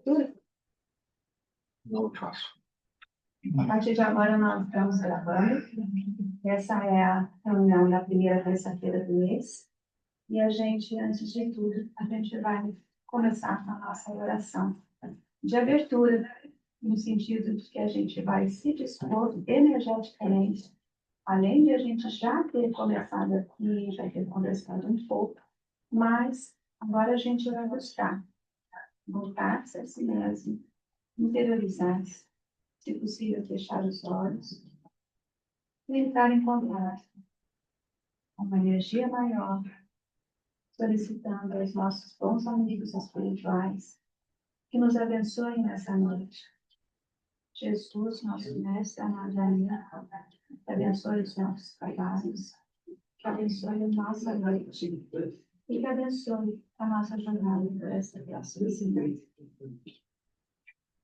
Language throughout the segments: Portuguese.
abertura? Não faço. A partir de agora, nós estamos gravando. Essa é a reunião da primeira terça-feira do mês. E a gente, antes de tudo, a gente vai começar com a nossa oração de abertura, no sentido de que a gente vai se dispor energeticamente, além de a gente já ter começado aqui, já ter conversado um pouco, mas agora a gente vai buscar voltar-se a si mesmo, interiorizar-se, se possível, fechar os olhos e entrar em contato com uma energia maior, solicitando aos nossos bons amigos espirituais que nos abençoem nessa noite. Jesus, nosso mestre, amado amigo, que abençoe os nossos trabalhos, que abençoe a nossa noite e que abençoe a nossa jornada por esta próxima semana.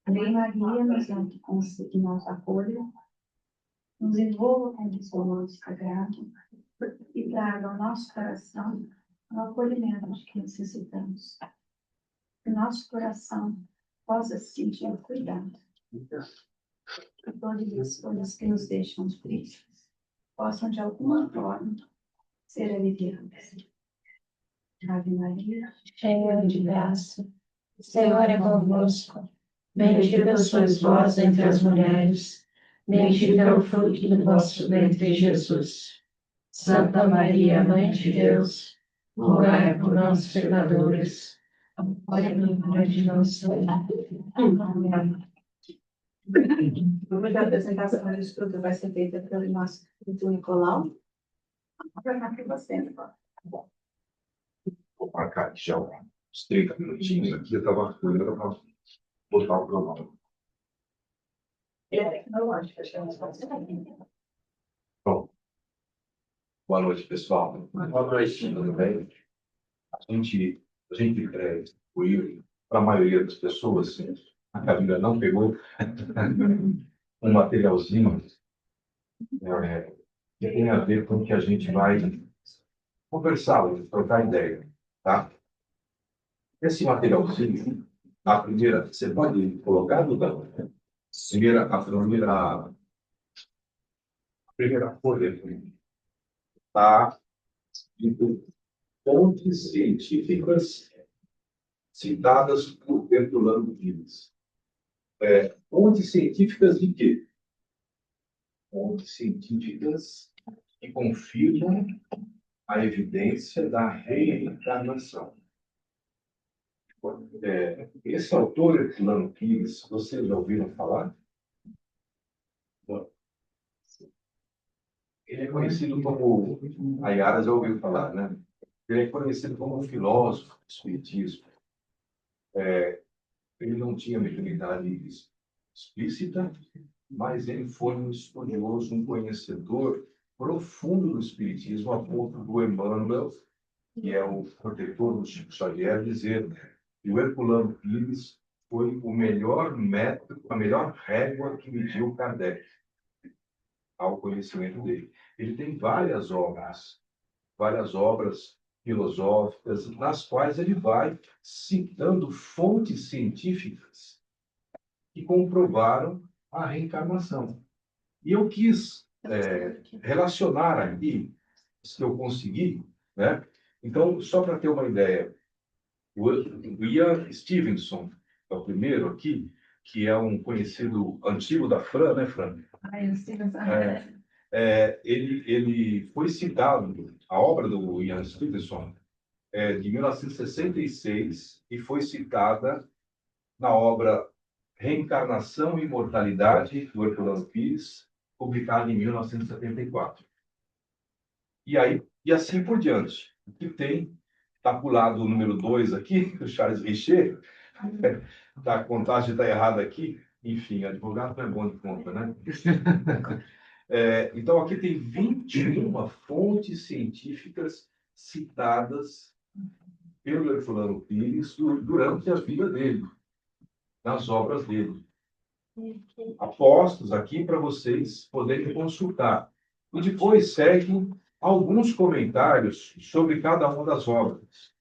Amém, Maria, nos acolha, nos envolva com o seu manto sagrado e traga ao nosso coração o acolhimento de que necessitamos. Que o nosso coração possa se sentir cuidado. Que todas as coisas que nos deixam tristes possam, de alguma forma, ser aliviadas. Ave Maria, cheia de graça, o Senhor é convosco. Bendita sois vós entre as mulheres, bendito é o fruto do vosso ventre, Jesus. Santa Maria, Mãe de Deus, rogai por nós, pecadores, agora e na hora de nossa morte. Amém. Vamos a apresentação do estudo vai ser feita pelo nosso querido Nicolau. Vou marcar você, Nicolau. Vou marcar aqui já uns 30 minutinhos aqui. Eu estava cuidando para botar o pronome. É tecnológico, acho que é mais fácil. Bom, boa noite, pessoal. Boa noite, tudo bem? A gente distribuiu para a maioria das pessoas, a Camila não pegou um materialzinho que tem a ver com o que a gente vai conversar hoje, trocar ideia, tá? Esse materialzinho, a primeira, você pode colocar, Duda? A primeira folha está escrito fontes científicas citadas por Herculano Pires. Fontes científicas de quê? Fontes científicas que confirmam a evidência da reencarnação. Esse autor, Herculano Pires, vocês já ouviram falar? Ele é conhecido como, a Yara já ouviu falar, né? Ele é conhecido como um filósofo do espiritismo. Ele não tinha mediunidade explícita, mas ele foi um estudioso, um conhecedor profundo do espiritismo, a ponto do Emmanuel, que é o protetor do Chico Xavier, dizer que o Herculano Pires foi o melhor método, a melhor régua que mediu Kardec ao conhecimento dele. Ele tem várias obras filosóficas, nas quais ele vai citando fontes científicas que comprovaram a reencarnação. E eu quis relacionar aqui, se eu consegui, né? Então, só para ter uma ideia, o Ian Stevenson é o primeiro aqui, que é um conhecido antigo da Fran, né, Fran? Ian Stevenson. Ele foi citado, a obra do Ian Stevenson de 1966 e foi citada na obra Reencarnação e Imortalidade, do Herculano Pires, publicada em 1974. E assim por diante. O que tem, está para o lado número 2 aqui, do Charles Richer, a contagem está errada aqui, enfim, advogado não é bom de conta, né? Então, aqui tem 21 fontes científicas citadas pelo Herculano Pires durante a vida dele, nas obras dele. Apostos aqui para vocês poderem consultar. E depois seguem alguns comentários sobre cada uma das obras.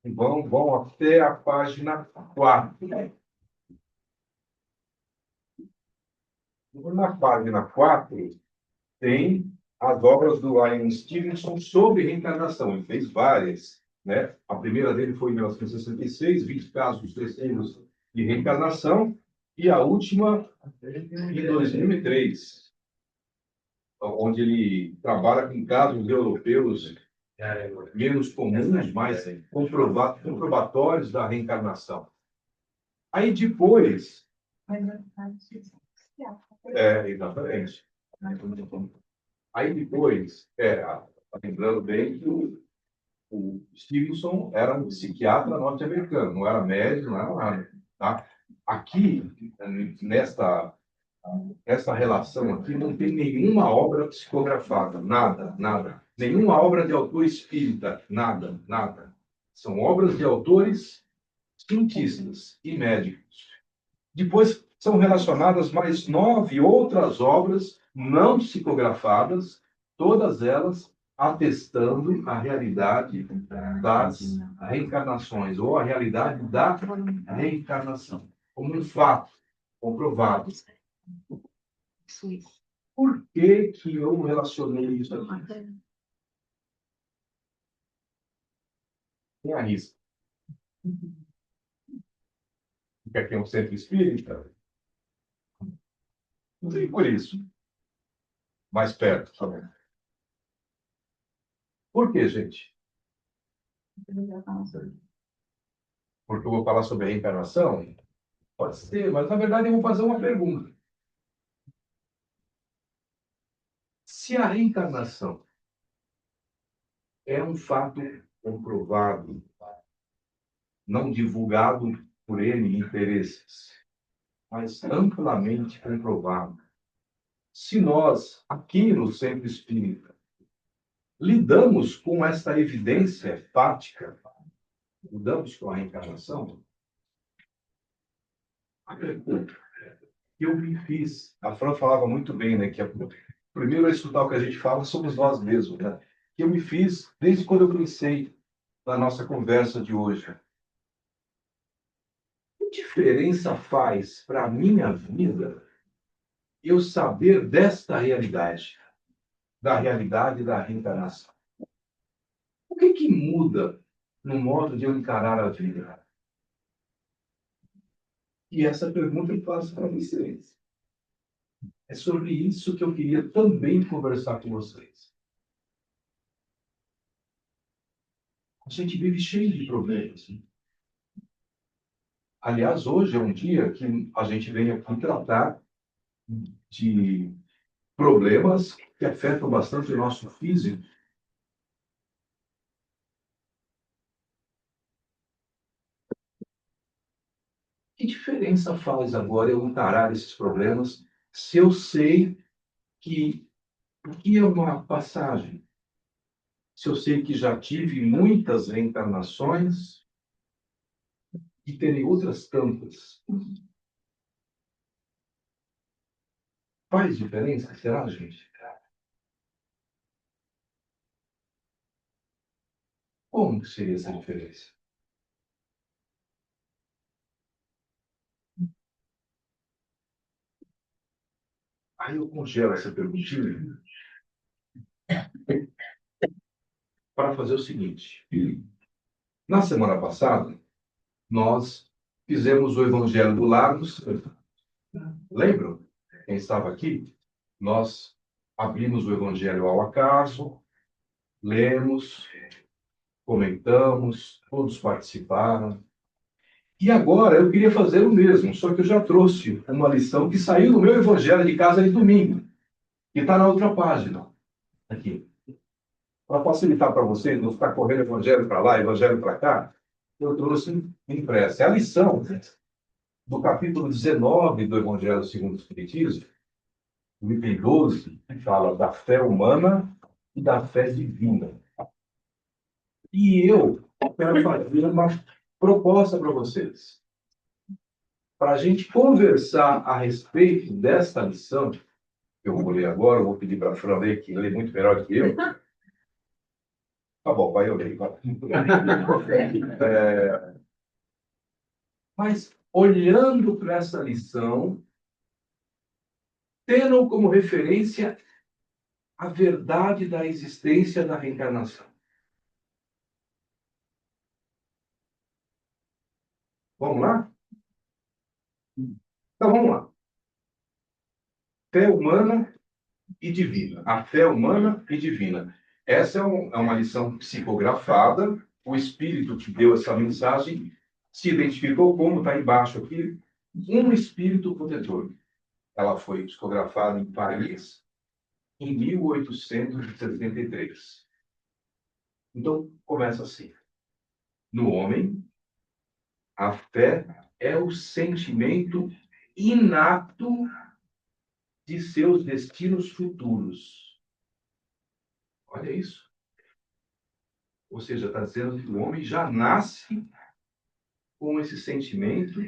vão até a página 4. Na página 4, tem as obras do Ian Stevenson sobre reencarnação. Ele fez várias, né? A primeira dele foi em 1966, 20 casos terceiros de reencarnação, e a última em 2003, onde ele trabalha com casos europeus menos comuns, mas comprobatórios da reencarnação. Aí depois... exatamente. Aí depois, lembrando bem que o Stevenson era um psiquiatra norte-americano, não era médico, não era nada. Tá? Aqui, essa relação aqui, não tem nenhuma obra psicografada, nada, nada. Nenhuma obra de autor espírita, nada, nada. São obras de autores cientistas e médicos. Depois são relacionadas mais 9 outras obras não psicografadas, todas elas atestando a realidade das reencarnações, ou a realidade da reencarnação, como um fato comprovado. Por que que eu relacionei isso aqui? Quem arrisca? Porque aqui é um centro espírita? Não sei por isso. Mais perto, tá bom. Por quê, gente? Porque eu vou falar sobre a reencarnação? Pode ser, mas na verdade eu vou fazer uma pergunta. Se a reencarnação é um fato comprovado, não divulgado por N interesses, mas amplamente comprovado, se nós, aqui no Centro Espírita, lidamos com essa evidência fática, lidamos com a reencarnação, a pergunta que eu me fiz, a Fran falava muito bem, né, que primeiro a estudar o que a gente fala somos nós mesmos, né? Que eu me fiz desde quando eu pensei na nossa conversa de hoje. Que diferença faz para a minha vida eu saber desta realidade, da realidade da reencarnação? O que que muda no modo de eu encarar a vida? E essa pergunta eu faço para vocês. É sobre isso que eu queria também conversar com vocês. A gente vive cheio de problemas. Aliás, hoje é um dia que a gente vem aqui tratar de problemas que afetam bastante o nosso físico. Que diferença faz agora eu encarar esses problemas se eu sei que o que é uma passagem? Se eu sei que já tive muitas reencarnações e terei outras tantas. Faz diferença? Será, gente? Como que seria essa diferença? Aí eu congelo essa perguntinha para fazer o seguinte. Na semana passada, nós fizemos o Evangelho do Lagos. Lembram? Quem estava aqui? Nós abrimos o Evangelho ao acaso, lemos, comentamos, todos participaram. E agora eu queria fazer o mesmo, só que eu já trouxe uma lição que saiu do meu Evangelho de casa de domingo, que está na outra página, aqui. Para facilitar para vocês, não ficar correndo Evangelho para lá, Evangelho para cá, eu trouxe impressa. É a lição do capítulo 19 do Evangelho segundo o Espiritismo, o item 12, que fala da fé humana e da fé divina. E eu quero fazer uma proposta para vocês. Para a gente conversar a respeito desta lição, que eu vou ler agora, eu vou pedir para a Fran ler, que lê muito melhor que eu. Tá bom, vai eu leio. Vai. Mas, olhando para essa lição, tendo como referência a verdade da existência da reencarnação. Vamos lá? Então, vamos lá. Fé humana e divina. A fé humana e divina. Essa é uma lição psicografada. O espírito que deu essa mensagem se identificou como, está embaixo aqui, um espírito protetor. Ela foi psicografada em Paris em 1863. Então, começa assim. No homem, a fé é o sentimento inato de seus destinos futuros. Olha isso. Ou seja, está dizendo que o homem já nasce com esse sentimento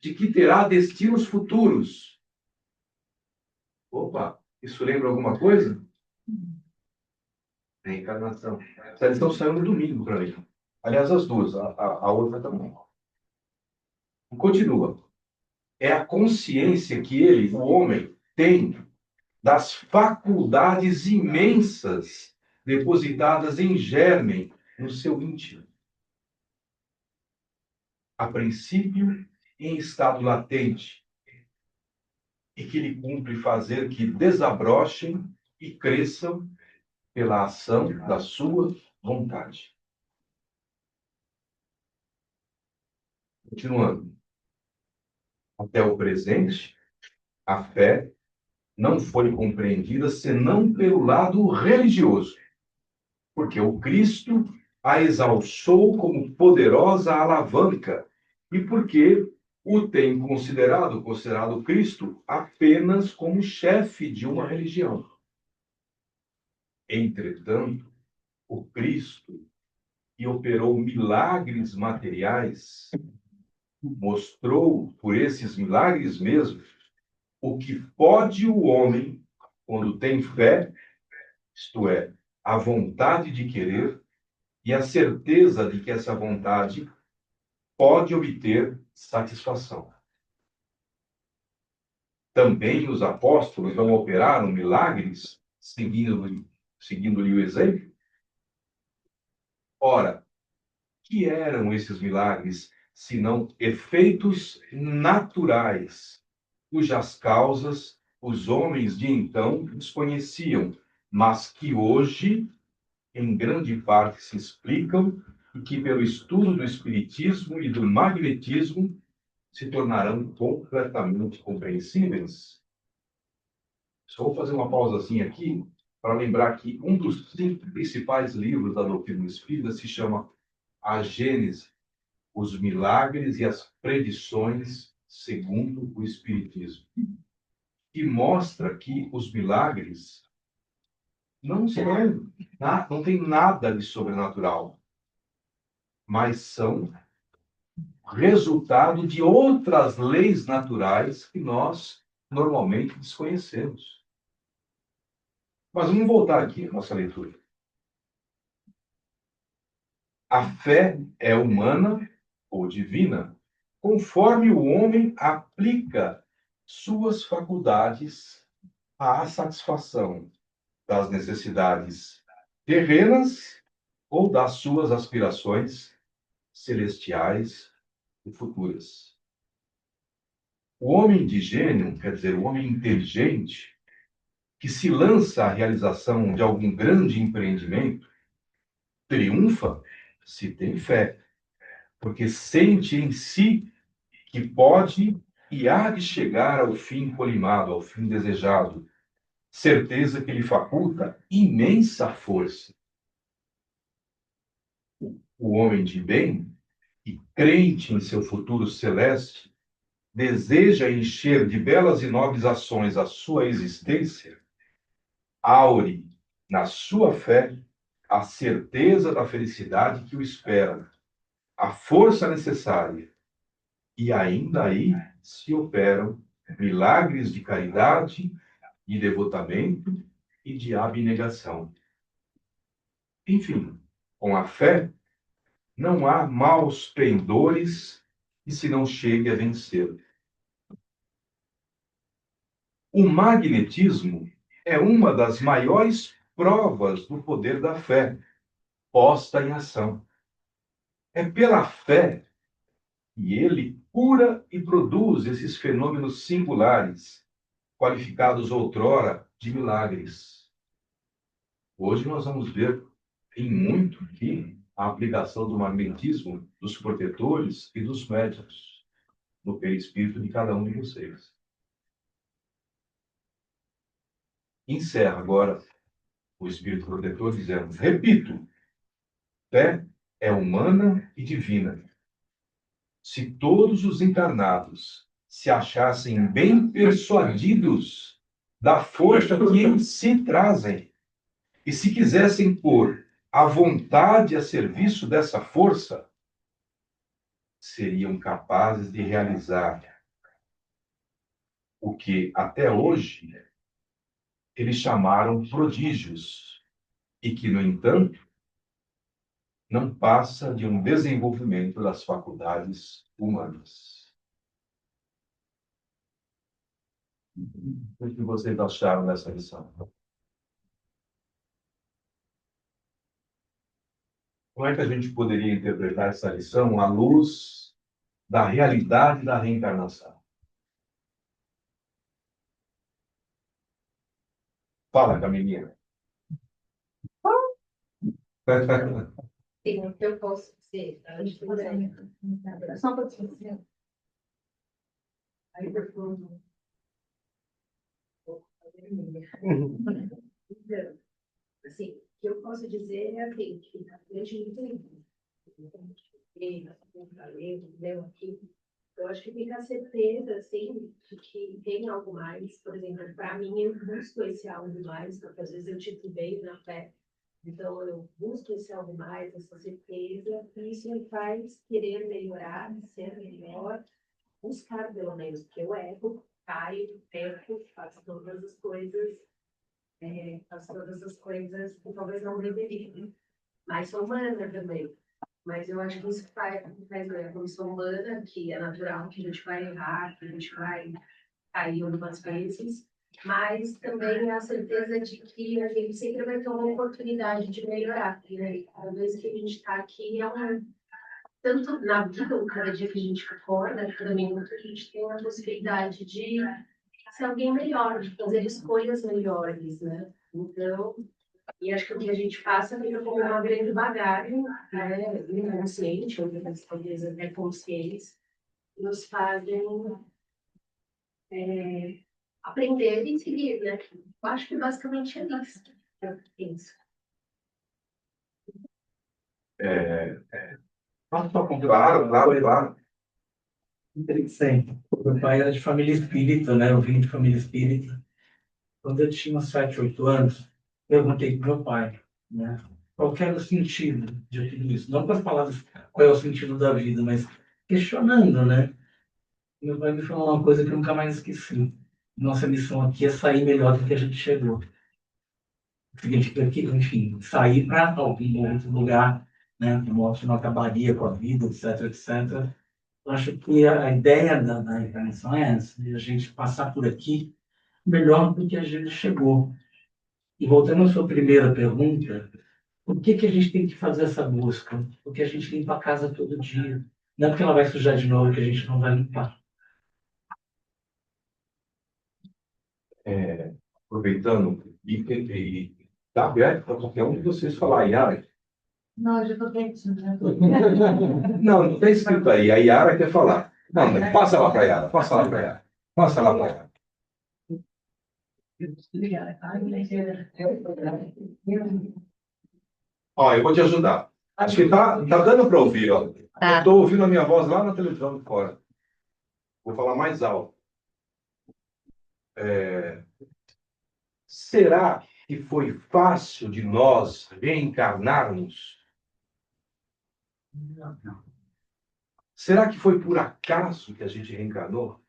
de que terá destinos futuros. Opa, isso lembra alguma coisa? Reencarnação. Essa lição saiu no domingo para mim. Aliás, as duas, a outra também. Continua. É a consciência que ele, o homem, tem das faculdades imensas depositadas em germe no seu íntimo. A princípio, em estado latente, e que lhe cumpre fazer que desabrochem e cresçam pela ação da sua vontade. Continuando. Até o presente, a fé não foi compreendida senão pelo lado religioso, porque o Cristo a exalçou como poderosa alavanca e porque o tem considerado Cristo apenas como chefe de uma religião. Entretanto, o Cristo, que operou milagres materiais, mostrou por esses milagres mesmos o que pode o homem quando tem fé, isto é, a vontade de querer e a certeza de que essa vontade pode obter satisfação. Também os apóstolos não operaram milagres seguindo-lhe o exemplo? Ora, que eram esses milagres, senão efeitos naturais, cujas causas os homens de então desconheciam, mas que hoje, em grande parte, se explicam e que, pelo estudo do espiritismo e do magnetismo, se tornarão completamente compreensíveis? Só vou fazer uma pausazinha aqui para lembrar que um dos 5 principais livros da doutrina espírita se chama A Gênese, os milagres e as predições segundo o Espiritismo, que mostra que os milagres não tem nada de sobrenatural, mas são resultado de outras leis naturais que nós normalmente desconhecemos. Mas vamos voltar aqui à nossa leitura. A fé é humana ou divina, conforme o homem aplica suas faculdades à satisfação das necessidades terrenas ou das suas aspirações celestiais e futuras. O homem de gênio, quer dizer, o homem inteligente, que se lança à realização de algum grande empreendimento, triunfa se tem fé, porque sente em si que pode e há de chegar ao fim colimado, ao fim desejado, certeza que lhe faculta imensa força. O homem de bem, e crente em seu futuro celeste, deseja encher de belas e nobres ações a sua existência, aure na sua fé a certeza da felicidade que o espera, a força necessária, e ainda aí se operam milagres de caridade, de devotamento e de abnegação. Enfim, Com a fé, não há maus pendores que se não chegue a vencer. O magnetismo é uma das maiores provas do poder da fé, posta em ação. É pela fé que ele cura e produz esses fenômenos singulares, qualificados outrora de milagres. Hoje nós vamos ver em muito aqui a aplicação do magnetismo, dos protetores e dos médiuns no perispírito de cada um de vocês. Encerra agora o espírito protetor dizendo: repito, fé é humana e divina. Se todos os encarnados se achassem bem persuadidos da força que em si trazem, e se quisessem pôr a vontade a serviço dessa força, seriam capazes de realizar o que até hoje eles chamaram prodígios, e que, no entanto, não passa de um desenvolvimento das faculdades humanas. O que vocês acharam dessa lição? Como é que a gente poderia interpretar essa lição à luz da realidade da reencarnação? Fala, Camilinha. Sim, o que eu posso dizer? Só um pouquinho. Aí eu Então, assim, o que eu posso dizer é assim, que durante muito tempo, aqui, eu acho que fica a certeza, assim, de que tem algo mais. Por exemplo, para mim, eu busco esse algo mais, porque às vezes eu titubeio na fé. Então, eu busco esse algo mais, essa certeza, e isso me faz querer melhorar, ser melhor, buscar pelo menos, porque eu erro, caio, peco, faço todas as coisas que talvez não deveria. Mas sou humana também. Mas eu acho que isso faz a comissão humana, que é natural, que a gente vai errar, que a gente vai cair algumas vezes, mas também a certeza de que a gente sempre vai ter uma oportunidade de melhorar. Né? Cada vez que a gente está aqui, tanto na vida, cada dia que a gente acorda, cada minuto, a gente tem a possibilidade de ser alguém melhor, de fazer escolhas melhores, né? Então, e acho que o que a gente passa fica como uma grande bagagem, né, inconsciente, ou talvez até conscientes, nos fazem aprender e seguir, né? Eu acho que basicamente é isso. Eu penso. Claro, claro, claro. Interessante. Meu pai era de família espírita, né? Eu vim de família espírita. Quando eu tinha uns 7, 8 anos, eu perguntei para meu pai, né? Qual que era o sentido de tudo isso? Não com as palavras, qual é o sentido da vida, mas questionando, né? Meu pai me falou uma coisa que eu nunca mais esqueci. Nossa missão aqui é sair melhor do que a gente chegou. Significa que, enfim, sair para algum outro lugar, né? De modo que não acabaria com a vida, etc, etc. Eu acho que a ideia da encarnação é essa, de a gente passar por aqui melhor do que a gente chegou. E voltando à sua primeira pergunta, por que que a gente tem que fazer essa busca? Porque a gente limpa a casa todo dia. Não é porque ela vai sujar de novo que a gente não vai limpar. Aproveitando, e tá aberto para qualquer um de vocês falar, Yara. Não, eu já estou quietinha. Não, não está escrito aí. A Yara quer falar. Não, mas passa lá para a Yara. Passa lá para a Yara. Passa lá para a Yara. Ó, eu vou te ajudar. Acho que tá dando para ouvir, ó. Tá. Eu estou ouvindo a minha voz lá na televisão de fora. Vou falar mais alto. Será que foi fácil de nós reencarnarmos? Não. Será que foi por acaso que a gente reencarnou?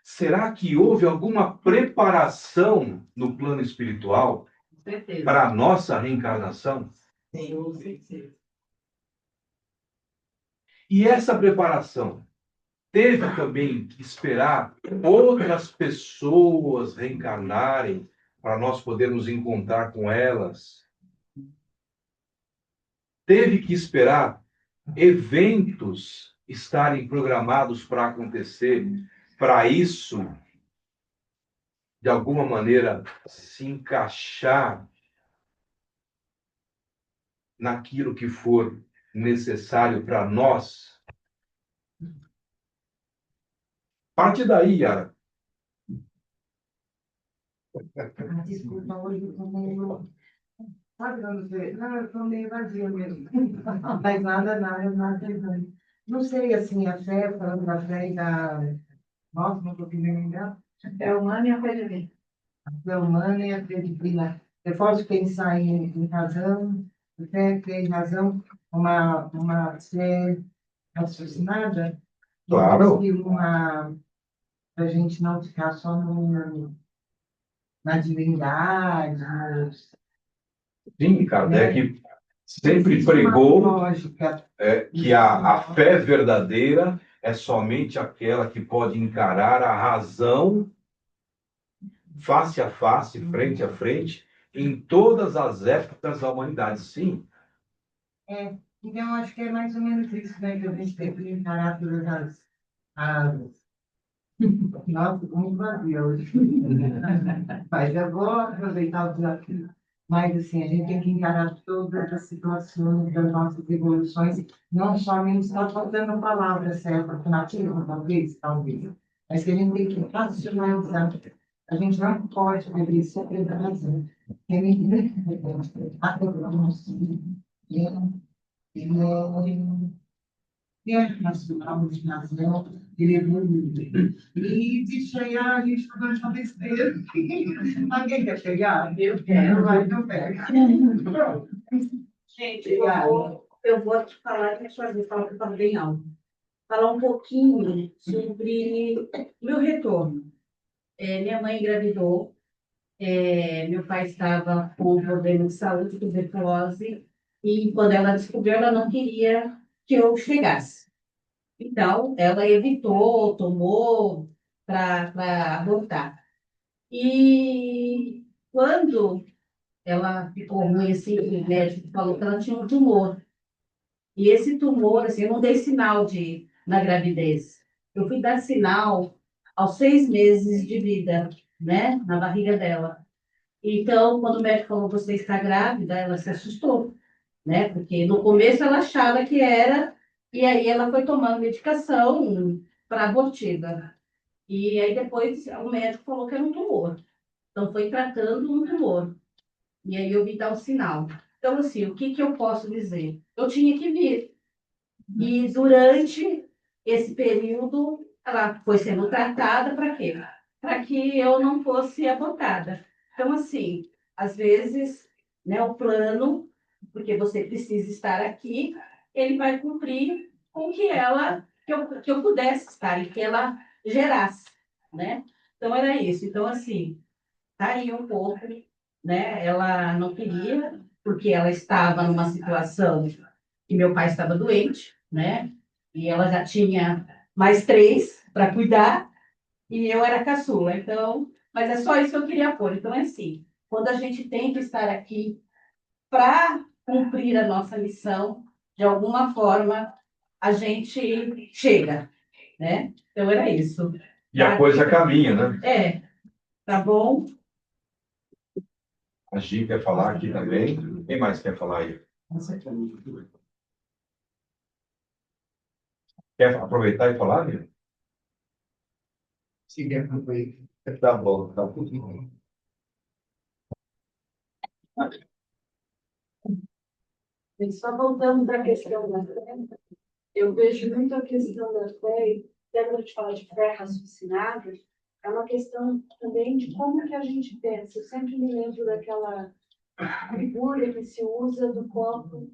Será que houve alguma preparação no plano espiritual certeza. para a nossa reencarnação? Com certeza. E essa preparação teve também que esperar outras pessoas reencarnarem para nós podermos encontrar com elas? Teve que esperar eventos estarem programados para acontecer, para isso, de alguma maneira, se encaixar naquilo que for necessário para nós? Parte daí, Yara. Desculpa, hoje eu tô meio. Sabe quando você. Não, eu tô meio vazio mesmo. Mas nada demais. Não sei, assim, a fé, falando da fé e da. Nossa, não tô entendendo ainda. É humano e a fé divina. A fé humana e a fé divina. Eu posso pensar em razão, fé em razão, uma fé raciocinada, Claro. e uma. Para a gente não ficar só na divindade, Sim, Kardec sempre pregou lógica. que a fé verdadeira é somente aquela que pode encarar a razão face a face, frente a frente, em todas as épocas da humanidade. Sim, É, então, eu acho que é mais ou menos isso, né, que a gente tem que encarar todas as... Nossa, muito vazio hoje. Mas eu vou aproveitar o desafio. Mas, assim, a gente tem que encarar todas as situações das nossas evoluções, não somente está faltando a palavra certa, nativa, talvez, mas que a gente tem que racionalizar. A gente não pode viver sempre da razão. A nacional de razão, ele evoluiu. E de chegar, a gente está fazendo besteira. Alguém quer chegar? Eu quero, mas não pega. Gente, eu vou te falar, deixa eu fazer, falar bem alto. Falar um pouquinho sobre o meu retorno. Minha mãe engravidou, meu pai estava com um problema de saúde, tuberculose, e quando ela descobriu, ela não queria que eu chegasse. Então, ela evitou, tomou para abortar. E quando ela ficou ruim, assim, o médico falou que ela tinha um tumor. E esse tumor, assim, eu não dei sinal na gravidez. Eu fui dar sinal aos 6 meses de vida, né, na barriga dela. Então, quando o médico falou, você está grávida, ela se assustou, né, porque no começo ela achava que era, e aí ela foi tomando medicação para abortiva. E aí depois o médico falou que era um tumor. Então, foi tratando um tumor. E aí eu vi dar o sinal. Então, assim, o que eu posso dizer? Eu tinha que vir. E durante esse período, ela foi sendo tratada para quê? Para que eu não fosse abortada. Então, assim, às vezes, né, o plano, porque você precisa estar aqui, ele vai cumprir com que eu pudesse estar e que ela gerasse, né? Então, era isso. Então, assim, tá aí um pouco, né? Ela não queria, porque ela estava numa situação que meu pai estava doente, né? E ela já tinha mais 3 para cuidar, e eu era caçula. Então, mas é só isso que eu queria pôr. Então, é assim, quando a gente tem que estar aqui para cumprir a nossa missão, de alguma forma, a gente chega, né? Então, era isso. e a coisa caminha, né? Tá bom? A Gi quer falar aqui também. Quem mais quer falar aí? Quer aproveitar e falar, Miriam? Sim, Tá bom, tá bom. E só voltando para a questão da fé, eu vejo muito a questão da fé, e quando a gente fala de fé raciocinada, é uma questão também de como que a gente pensa. Eu sempre me lembro daquela figura que se usa do copo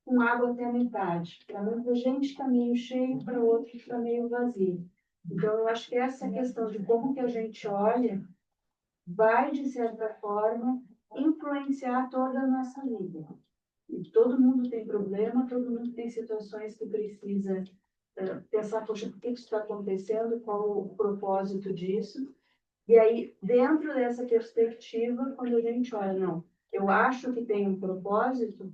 com água até a metade. Para muita gente está meio cheio, para outros está meio vazio. Então, eu acho que essa questão de como que a gente olha vai, de certa forma, influenciar toda a nossa vida. E todo mundo tem problema, todo mundo tem situações que precisa pensar, poxa, por que isso está acontecendo, qual o propósito disso. E aí, dentro dessa perspectiva, quando a gente olha, não, eu acho que tem um propósito,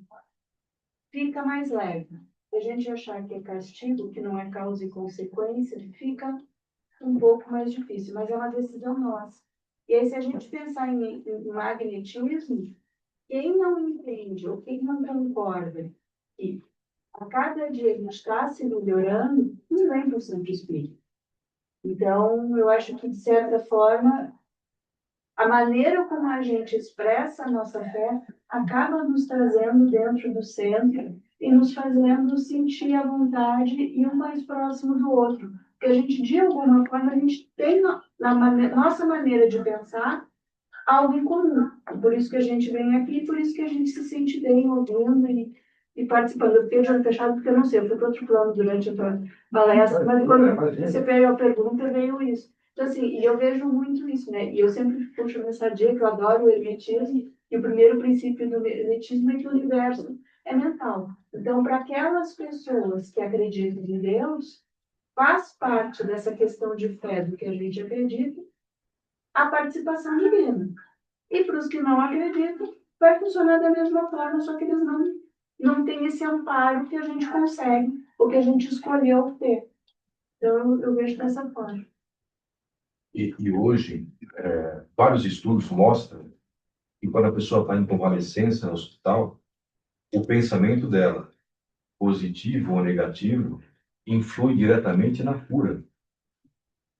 fica mais leve. Se a gente achar que é castigo, que não é causa e consequência, fica um pouco mais difícil, mas é uma decisão nossa. E aí, se a gente pensar em magnetismo, quem não entende ou quem não concorda que a cada dia a gente está se melhorando, não vem para o Santo Espírito. Então, eu acho que, de certa forma, a maneira como a gente expressa a nossa fé acaba nos trazendo dentro do centro e nos fazendo sentir a vontade e um mais próximo do outro. Porque a gente, de alguma forma, a gente tem nossa maneira de pensar algo em comum. E por isso que a gente vem aqui, por isso que a gente se sente bem ouvindo e participando. Eu fiquei de olho fechado porque eu não sei, eu fui para outro plano durante a tua palestra, mas quando você veio a pergunta, veio isso. Então, assim, e eu vejo muito isso, né? E eu sempre puxo nessa dica que eu adoro o hermetismo, e o primeiro princípio do hermetismo é que o universo é mental. Então, para aquelas pessoas que acreditam em Deus, faz parte dessa questão de fé do que a gente acredita, a participação divina. E para os que não acreditam, vai funcionar da mesma forma, só que eles não têm esse amparo que a gente consegue, ou que a gente escolheu ter. Então, eu vejo dessa forma. E hoje, vários estudos mostram que quando a pessoa está em convalescença no hospital, o pensamento dela, positivo ou negativo, influi diretamente na cura.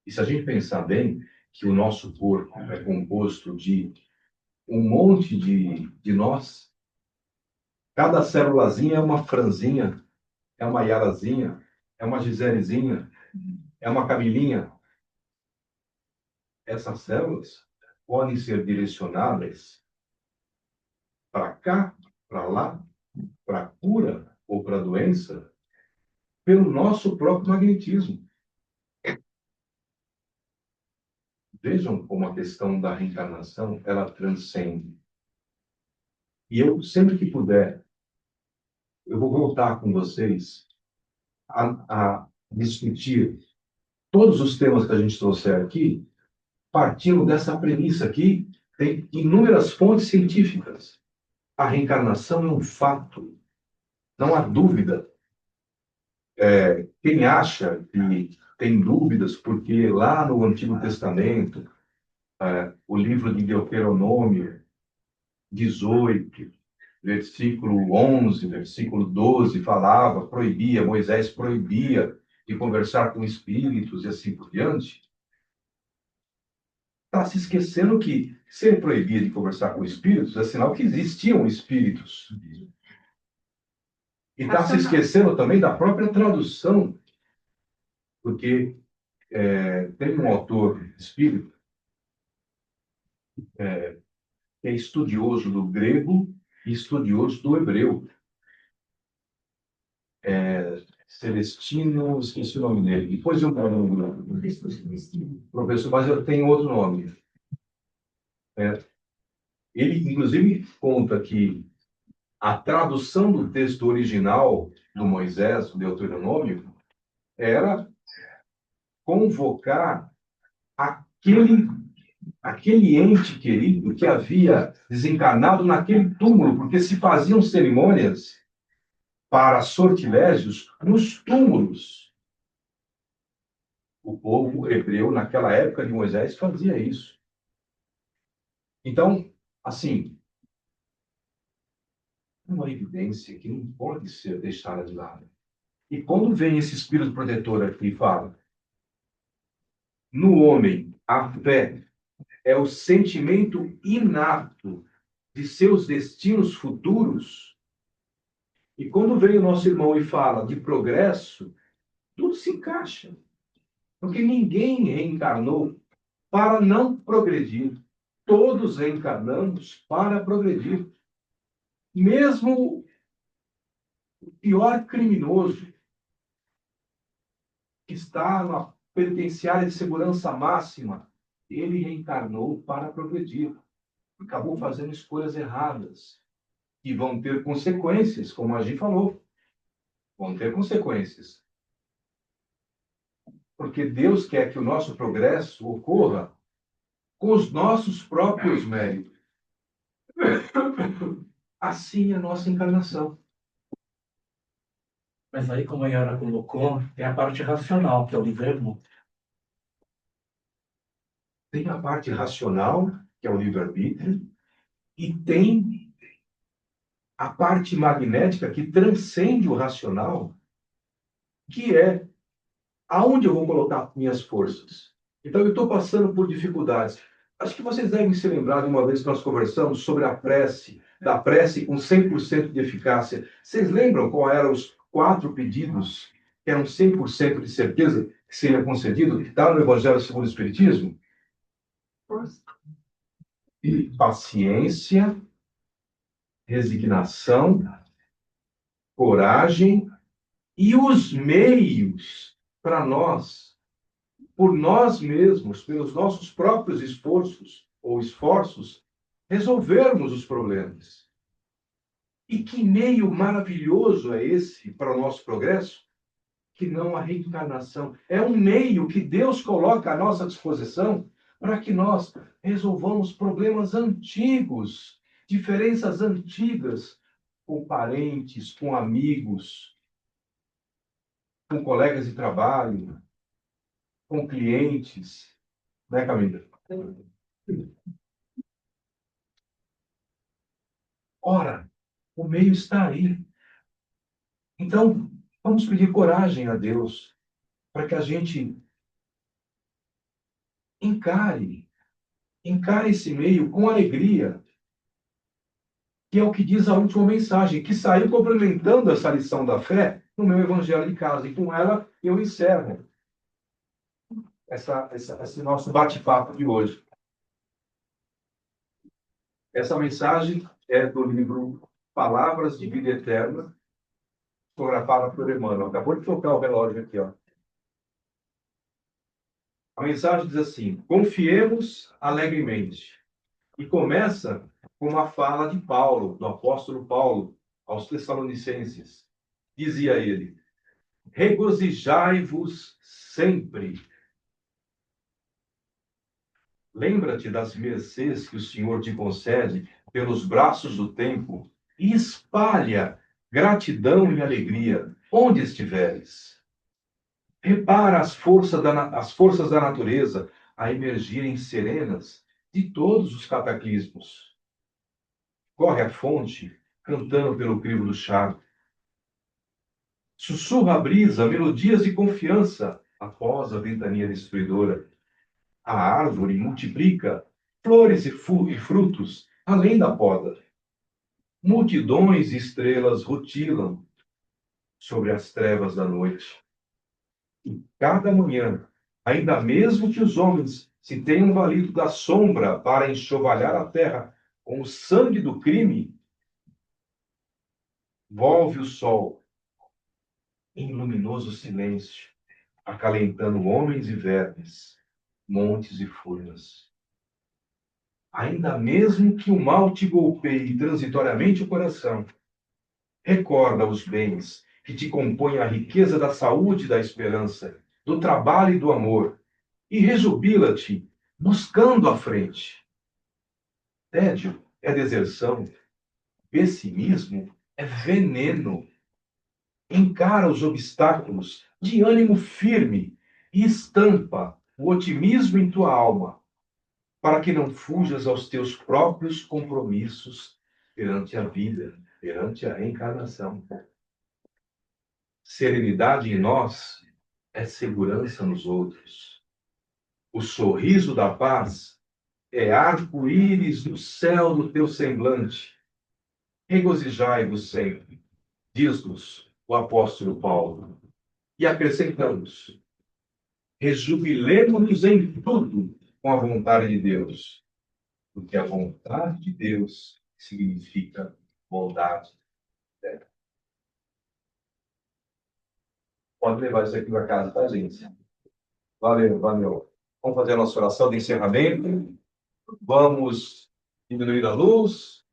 E se a gente pensar bem que o nosso corpo é composto de um monte de nós, cada célulazinha é uma franzinha, é uma Yarazinha, é uma Giselezinha, é uma Camilinha. Essas células podem ser direcionadas para cá, para lá, para a cura ou para a doença, pelo nosso próprio magnetismo. Vejam como a questão da reencarnação, ela transcende. E eu, sempre que puder, eu vou voltar com vocês a discutir todos os temas que a gente trouxer aqui, partindo dessa premissa aqui, tem inúmeras fontes científicas. A reencarnação é um fato, não há dúvida. Quem acha que tem dúvidas, porque lá no Antigo Testamento, o livro de Deuteronômio 18, versículo 11, versículo 12, falava, proibia, Moisés proibia de conversar com espíritos e assim por diante, está se esquecendo que se ele proibia de conversar com espíritos, é sinal que existiam espíritos. E está se esquecendo também da própria tradução, porque tem um autor espírita que é estudioso do grego e estudioso do hebreu. Celestino, esqueci o nome dele. Depois eu professor, mas eu tenho outro nome. Ele, inclusive, conta que a tradução do texto original do Moisés, do Deuteronômio, era convocar aquele ente querido que havia desencarnado naquele túmulo, porque se faziam cerimônias para sortilégios nos túmulos. O povo hebreu, naquela época de Moisés, fazia isso. Então, assim, é uma evidência que não pode ser deixada de lado. E quando vem esse espírito protetor aqui e fala, no homem, a fé é o sentimento inato de seus destinos futuros, e quando vem o nosso irmão e fala de progresso, tudo se encaixa. Porque ninguém reencarnou para não progredir. Todos reencarnamos para progredir. Mesmo o pior criminoso que está na penitenciária de segurança máxima, ele reencarnou para progredir. acabou fazendo escolhas erradas, que vão ter consequências, como a gente falou, vão ter consequências. Porque Deus quer que o nosso progresso ocorra com os nossos próprios méritos. Assim é a nossa encarnação. Mas aí, como a Yara colocou, tem a parte racional, que é o livre-arbítrio. Tem a parte racional, que é o livre-arbítrio, e tem a parte magnética que transcende o racional, que é aonde eu vou colocar minhas forças. Então, eu estou passando por dificuldades. Acho que vocês devem se lembrar de uma vez que nós conversamos sobre a prece, da prece com 100% de eficácia. Vocês lembram qual eram os 4 pedidos que eram 100% de certeza que seria concedido? Está no Evangelho segundo o Espiritismo? Paciência, resignação, coragem e os meios para nós, por nós mesmos, pelos nossos próprios esforços ou esforços, resolvermos os problemas. E que meio maravilhoso é esse para o nosso progresso? Que não a reencarnação. É um meio que Deus coloca à nossa disposição para que nós resolvamos problemas antigos, diferenças antigas com parentes, com amigos, com colegas de trabalho, com clientes, né, Camila? Ora, o meio está aí. Então, vamos pedir coragem a Deus para que a gente encare esse meio com alegria, que é o que diz a última mensagem, que saiu complementando essa lição da fé no meu Evangelho de casa. E com ela eu encerro esse nosso bate-papo de hoje. Essa mensagem é do livro Palavras de Vida Eterna, fotografada por Emmanuel. Acabou de tocar o relógio aqui, ó. A mensagem diz assim: confiemos alegremente. E começa com uma fala de Paulo, do apóstolo Paulo, aos Tessalonicenses. Dizia ele: regozijai-vos sempre. Lembra-te das mercês que o Senhor te concede pelos braços do tempo e espalha gratidão e alegria onde estiveres. Repara as forças da natureza a emergirem serenas de todos os cataclismos. Corre a fonte, cantando pelo crivo do charco. Sussurra a brisa, melodias de confiança após a ventania destruidora. A árvore multiplica flores e frutos além da poda. Multidões de estrelas rutilam sobre as trevas da noite. E cada manhã, ainda mesmo que os homens se tenham valido da sombra para enxovalhar a terra com o sangue do crime, volve o sol em luminoso silêncio, acalentando homens e vermes, montes e furnas. Ainda mesmo que o mal te golpeie transitoriamente o coração, recorda os bens que te compõem a riqueza da saúde e da esperança, do trabalho e do amor, e rejubila-te, buscando a frente. Tédio é deserção, pessimismo é veneno. Encara os obstáculos de ânimo firme e estampa o otimismo em tua alma, para que não fujas aos teus próprios compromissos perante a vida, perante a reencarnação. Serenidade em nós é segurança nos outros. O sorriso da paz é arco-íris no céu do teu semblante. Regozijai-vos sempre, diz-nos o apóstolo Paulo. E acrescentamos: rejubilemo-nos em tudo com a vontade de Deus, porque a vontade de Deus significa bondade. Pode levar isso aqui para casa, tá, gente? Valeu, valeu. Vamos fazer a nossa oração de encerramento. Vamos diminuir a luz.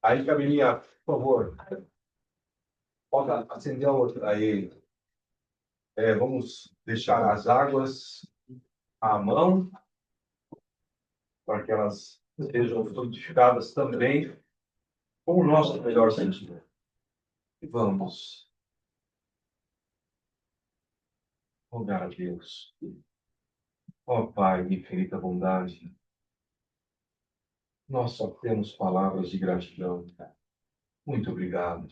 Aí, Camilinha, por favor, pode acender a outra. Aí, vamos deixar as águas à mão, para que elas sejam frutificadas também com o nosso melhor sentido. E vamos rogar a Deus. Ó Pai de infinita bondade, nós só temos palavras de gratidão. Muito obrigado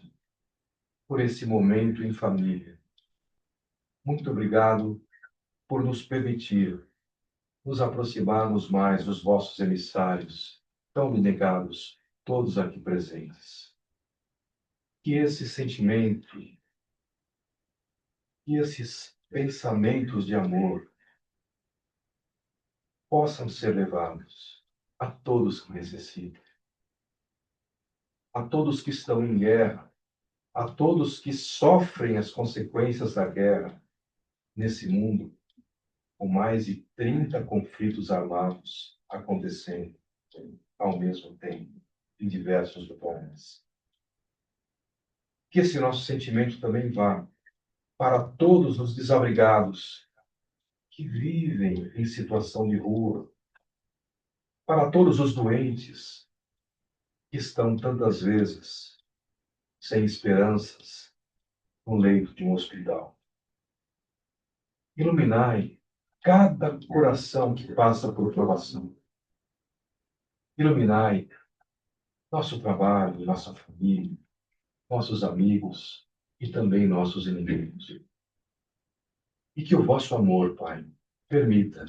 por esse momento em família. Muito obrigado por nos permitir nos aproximarmos mais dos vossos emissários, tão abnegados, todos aqui presentes. Que esse sentimento, que esses pensamentos de amor possam ser levados a todos que necessitam, a todos que estão em guerra, a todos que sofrem as consequências da guerra nesse mundo, com mais de 30 conflitos armados acontecendo ao mesmo tempo em diversos lugares. Que esse nosso sentimento também vá para todos os desabrigados que vivem em situação de rua, para todos os doentes que estão tantas vezes sem esperanças no leito de um hospital. Iluminai cada coração que passa por provação. Iluminai nosso trabalho, nossa família, nossos amigos e também nossos inimigos. E que o vosso amor, Pai, permita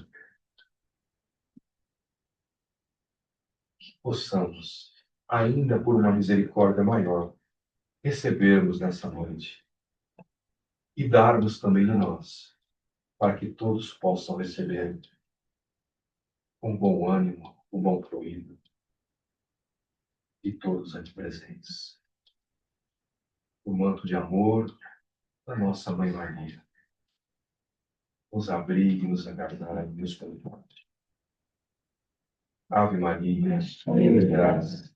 que possamos, ainda por uma misericórdia maior, recebermos nessa noite e darmos também a nós, para que todos possam receber com bom ânimo, com bom fluido, e todos aqui presentes. O manto de amor da nossa Mãe Maria nos abrigue, nos aguardai, nos conforte. Ave Maria, cheia de graça,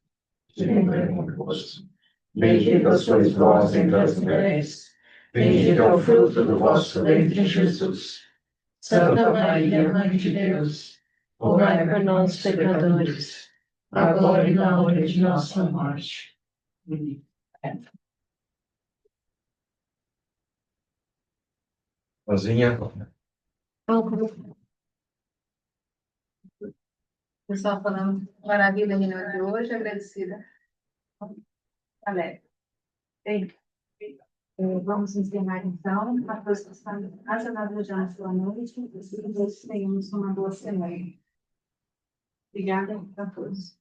o Senhor é convosco. Bendita sois vós entre as mulheres, bendito é o fruto do vosso ventre, Jesus. Santa Maria, Mãe de Deus, rogai por nós, pecadores, agora e na hora de nossa morte. Rosinha, Pessoal falando maravilha da reunião de hoje, agradecida. Alegre. Bem, vamos encerrar então a procissão da Casa da Virgem pela noite. Que todos tenhamos uma boa semana. Obrigada a todos.